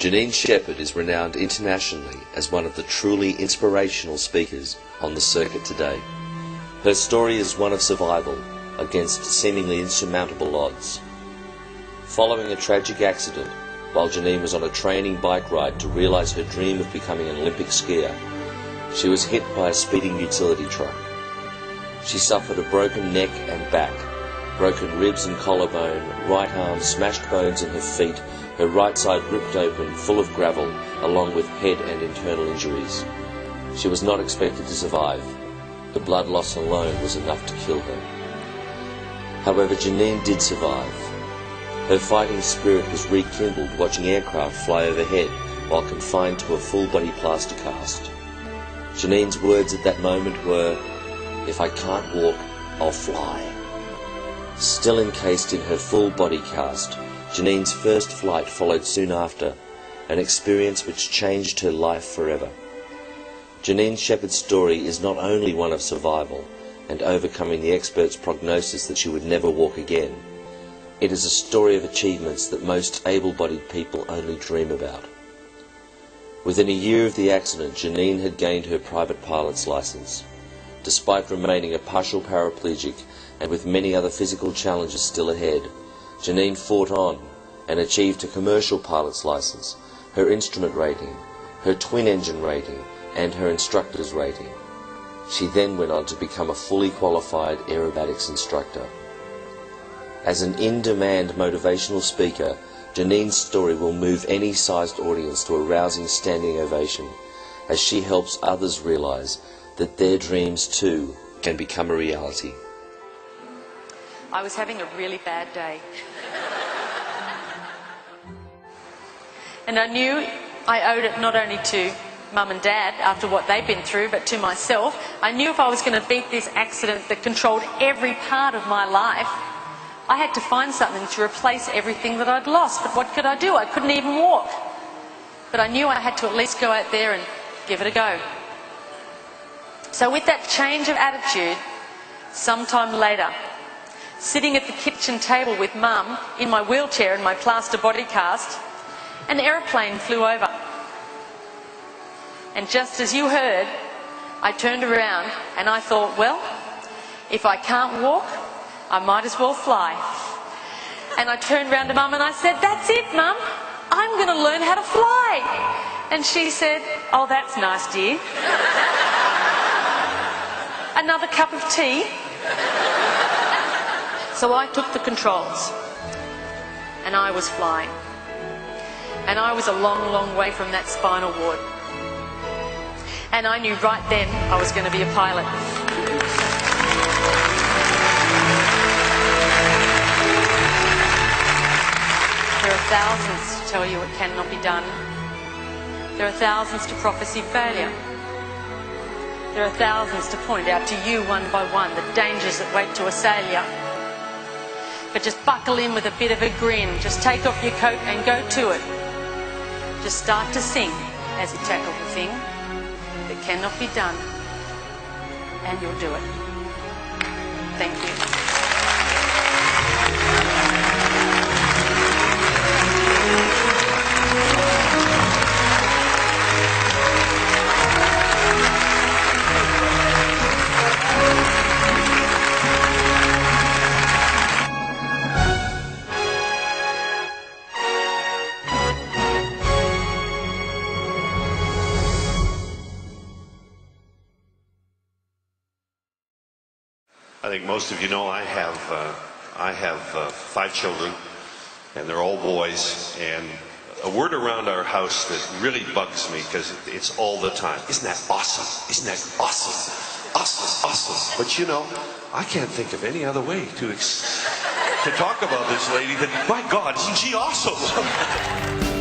Janine Shepherd is renowned internationally as one of the truly inspirational speakers on the circuit today. Her story is one of survival against seemingly insurmountable odds. Following a tragic accident, while Janine was on a training bike ride to realise her dream of becoming an Olympic skier, she was hit by a speeding utility truck. She suffered a broken neck and back, broken ribs and collarbone, right arm, smashed bones in her feet, her right side ripped open, full of gravel, along with head and internal injuries. She was not expected to survive. The blood loss alone was enough to kill her. However, Janine did survive. Her fighting spirit was rekindled watching aircraft fly overhead while confined to a full-body plaster cast. Janine's words at that moment were, "If I can't walk, I'll fly." Still encased in her full-body cast, Janine's first flight followed soon after, an experience which changed her life forever. Janine Shepherd's story is not only one of survival and overcoming the experts' prognosis that she would never walk again. It is a story of achievements that most able-bodied people only dream about. Within a year of the accident, Janine had gained her private pilot's license. Despite remaining a partial paraplegic and with many other physical challenges still ahead, Janine fought on and achieved a commercial pilot's license, her instrument rating, her twin-engine rating, and her instructor's rating. She then went on to become a fully qualified aerobatics instructor. As an in-demand motivational speaker, Janine's story will move any sized audience to a rousing standing ovation as she helps others realize that their dreams too can become a reality. I was having a really bad day. And I knew I owed it not only to Mum and Dad after what they'd been through, but to myself. I knew if I was going to beat this accident that controlled every part of my life, I had to find something to replace everything that I'd lost. But what could I do? I couldn't even walk. But I knew I had to at least go out there and give it a go. So with that change of attitude, sometime later, sitting at the kitchen table with Mum in my wheelchair in my plaster body cast, an aeroplane flew over. And just as you heard, I turned around and I thought, well, if I can't walk, I might as well fly. And I turned around to Mum and I said, "That's it, Mum, I'm going to learn how to fly." And she said, "Oh, that's nice, dear. Another cup of tea?" So I took the controls and I was flying. And I was a long, long way from that spinal ward. And I knew right then I was going to be a pilot. There are thousands to tell you it cannot be done. There are thousands to prophesy failure. There are thousands to point out to you one by one the dangers that wait to assail you. But just buckle in with a bit of a grin. Just take off your coat and go to it. Just start to sing as you tackle the thing that cannot be done, and you'll do it. Thank you. I think most of you know I have 5 children, and they're all boys. And a word around our house that really bugs me, because it's all the time: "Isn't that awesome? Isn't that awesome? Awesome, awesome." But you know, I can't think of any other way to talk about this lady than, my God, isn't she awesome?